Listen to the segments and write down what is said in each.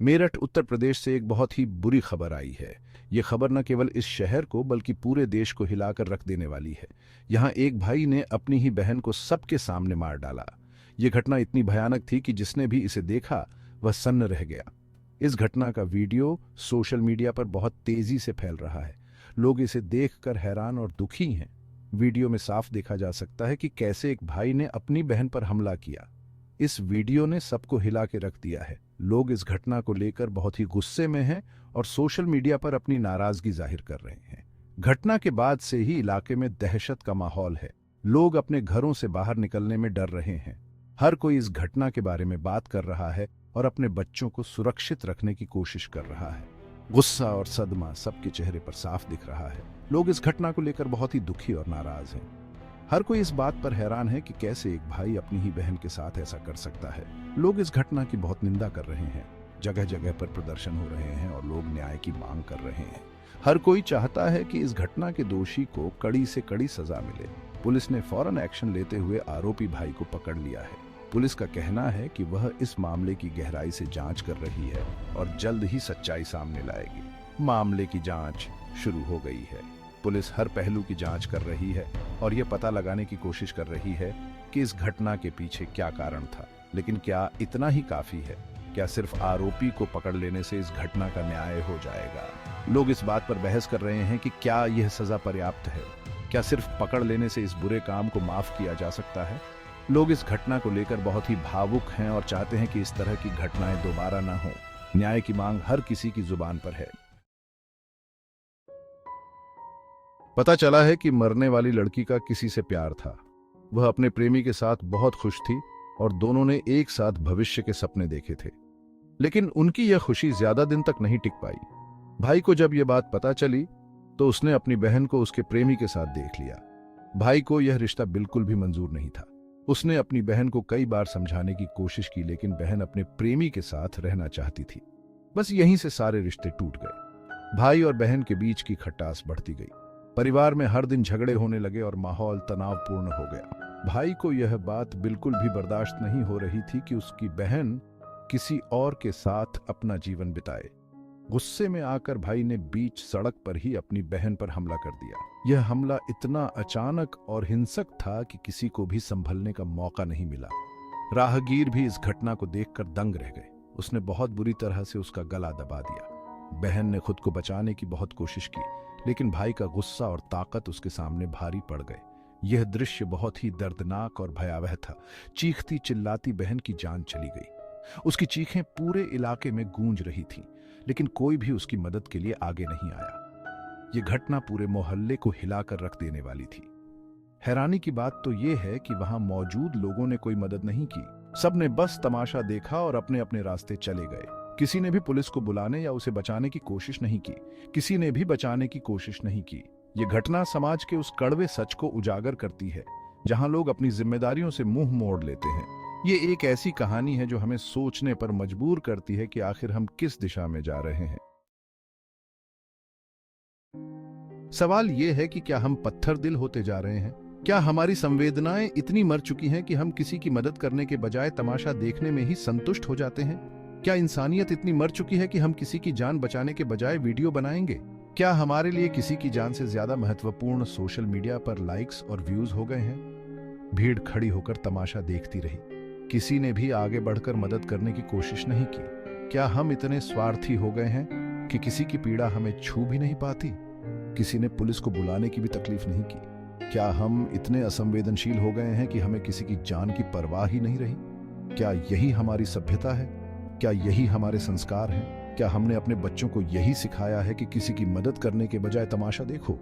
मेरठ उत्तर प्रदेश से एक बहुत ही बुरी खबर आई है। ये खबर न केवल इस शहर को बल्कि पूरे देश को हिलाकर रख देने वाली है। यहाँ एक भाई ने अपनी ही बहन को सबके सामने मार डाला। ये घटना इतनी भयानक थी कि जिसने भी इसे देखा वह सन्न रह गया। इस घटना का वीडियो सोशल मीडिया पर बहुत तेजी से फैल रहा है। लोग इसे देखकर हैरान और दुखी हैं। वीडियो में साफ देखा जा सकता है कि कैसे एक भाई ने अपनी बहन पर हमला किया। इस वीडियो ने सबको हिला के रख दिया है। लोग इस घटना को लेकर बहुत ही गुस्से में हैं और सोशल मीडिया पर अपनी नाराजगी जाहिर कर रहे हैं। घटना के बाद से ही इलाके में दहशत का माहौल है। लोग अपने घरों से बाहर निकलने में डर रहे हैं। हर कोई इस घटना के बारे में बात कर रहा है और अपने बच्चों को सुरक्षित रखने की कोशिश कर रहा है। गुस्सा और सदमा सबके चेहरे पर साफ दिख रहा है। लोग इस घटना को लेकर बहुत ही दुखी और नाराज हैं। हर कोई इस बात पर हैरान है कि कैसे एक भाई अपनी ही बहन के साथ ऐसा कर सकता है। लोग इस घटना की बहुत निंदा कर रहे हैं। जगह जगह पर प्रदर्शन हो रहे हैं और लोग न्याय की मांग कर रहे हैं। हर कोई चाहता है कि इस घटना के दोषी को कड़ी से कड़ी सजा मिले। पुलिस ने फौरन एक्शन लेते हुए आरोपी भाई को पकड़ लिया है। पुलिस का कहना है कि वह इस मामले की गहराई से जांच कर रही है और जल्द ही सच्चाई सामने लाएगी। मामले की जांच शुरू हो गई है। पुलिस हर पहलू की जांच कर रही है और यह पता लगाने की कोशिश कर रही है कि इस घटना के पीछे क्या कारण था। लेकिन क्या इतना ही काफी है? क्या सिर्फ आरोपी को पकड़ लेने से इस घटना का न्याय हो जाएगा? लोग इस बात पर बहस कर रहे हैं कि क्या यह सजा पर्याप्त है। क्या सिर्फ पकड़ लेने से इस बुरे काम को माफ किया जा सकता है? लोग इस घटना को लेकर बहुत ही भावुक हैं और चाहते हैं कि इस तरह की घटनाएं दोबारा न हो। न्याय की मांग हर किसी की जुबान पर है। पता चला है कि मरने वाली लड़की का किसी से प्यार था। वह अपने प्रेमी के साथ बहुत खुश थी और दोनों ने एक साथ भविष्य के सपने देखे थे। लेकिन उनकी यह खुशी ज्यादा दिन तक नहीं टिक पाई। भाई को जब यह बात पता चली तो उसने अपनी बहन को उसके प्रेमी के साथ देख लिया। भाई को यह रिश्ता बिल्कुल भी मंजूर नहीं था। उसने अपनी बहन को कई बार समझाने की कोशिश की, लेकिन बहन अपने प्रेमी के साथ रहना चाहती थी। बस यहीं से सारे रिश्ते टूट गए। भाई और बहन के बीच की खटास बढ़ती गई। परिवार में हर दिन झगड़े होने लगे और माहौल तनावपूर्ण हो गया। भाई को यह बात बिल्कुल भी बर्दाश्त नहीं हो रही थी कि उसकी बहन किसी और के साथ अपना जीवन बिताए। गुस्से में आकर भाई ने बीच सड़क पर ही अपनी बहन पर हमला कर दिया। यह हमला इतना अचानक और हिंसक था कि किसी को भी संभलने का मौका नहीं मिला। राहगीर भी इस घटना को देखकर दंग रह गए। उसने बहुत बुरी तरह से उसका गला दबा दिया। बहन ने खुद को बचाने की बहुत कोशिश की, लेकिन भाई का गुस्सा और ताकत उसके सामने भारी पड़ गए। यह दृश्य बहुत ही दर्दनाक और भयावह था। चीखती चिल्लाती बहन की जान चली गई। उसकी चीखें पूरे इलाके में गूंज रही थीं, लेकिन कोई भी उसकी मदद के लिए आगे नहीं आया। यह घटना पूरे मोहल्ले को हिलाकर रख देने वाली थी। हैरानी की बात तो यह है कि वहां मौजूद लोगों ने कोई मदद नहीं की। सबने बस तमाशा देखा और अपने अपने रास्ते चले गए। किसी ने भी पुलिस को बुलाने या उसे बचाने की कोशिश नहीं की। किसी ने भी बचाने की कोशिश नहीं की। यह घटना समाज के उस कड़वे सच को उजागर करती है, जहां लोग अपनी जिम्मेदारियों से मुंह मोड़ लेते हैं। ये एक ऐसी कहानी है जो हमें सोचने पर मजबूर करती है कि आखिर हम किस दिशा में जा रहे हैं। सवाल यह है कि क्या हम पत्थर दिल होते जा रहे हैं? क्या हमारी संवेदनाएं इतनी मर चुकी हैं कि हम किसी की मदद करने के बजाय तमाशा देखने में ही संतुष्ट हो जाते हैं? क्या इंसानियत इतनी मर चुकी है कि हम किसी की जान बचाने के बजाय वीडियो बनाएंगे? क्या हमारे लिए किसी की जान से ज्यादा महत्वपूर्ण सोशल मीडिया पर लाइक्स और व्यूज हो गए हैं? भीड़ खड़ी होकर तमाशा देखती रही। किसी ने भी आगे बढ़कर मदद करने की कोशिश नहीं की। क्या हम इतने स्वार्थी हो गए हैं कि किसी की पीड़ा हमें छू भी नहीं पाती? किसी ने पुलिस को बुलाने की भी तकलीफ नहीं की। क्या हम इतने असंवेदनशील हो गए हैं कि हमें किसी की जान की परवाह ही नहीं रही? क्या यही हमारी सभ्यता है? क्या यही हमारे संस्कार हैं? क्या हमने अपने बच्चों को यही सिखाया है कि किसी की मदद करने के बजाय तमाशा देखो?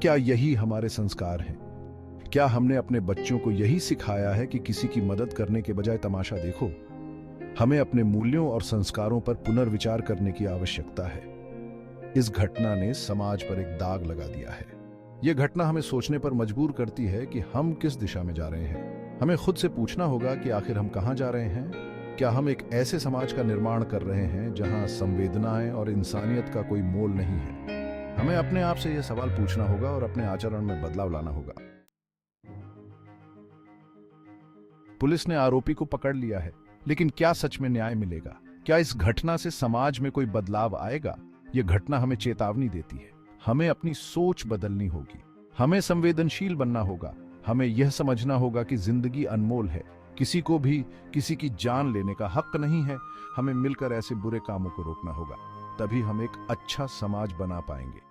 क्या यही हमारे संस्कार हैं? क्या हमने अपने बच्चों को यही सिखाया है कि किसी की मदद करने के बजाय तमाशा देखो? हमें अपने मूल्यों और संस्कारों पर पुनर्विचार करने की आवश्यकता है। इस घटना ने समाज पर एक दाग लगा दिया है। यह घटना हमें सोचने पर मजबूर करती है कि हम किस दिशा में जा रहे हैं। हमें खुद से पूछना होगा कि आखिर हम कहां जा रहे हैं। क्या हम एक ऐसे समाज का निर्माण कर रहे हैं जहां संवेदनाएं और इंसानियत का कोई मोल नहीं है? हमें अपने आप से यह सवाल पूछना होगा और अपने आचरण में बदलाव लाना होगा। पुलिस ने आरोपी को पकड़ लिया है, लेकिन क्या सच में न्याय मिलेगा? क्या इस घटना से समाज में कोई बदलाव आएगा? ये घटना हमें चेतावनी देती है। हमें अपनी सोच बदलनी होगी, हमें संवेदनशील बनना होगा, हमें यह समझना होगा कि जिंदगी अनमोल है, किसी को भी किसी की जान लेने का हक नहीं है। हमें मिलकर ऐसे बुरे कामों को रोकना होगा, तभी हम एक अच्छा समाज बना पाएंगे।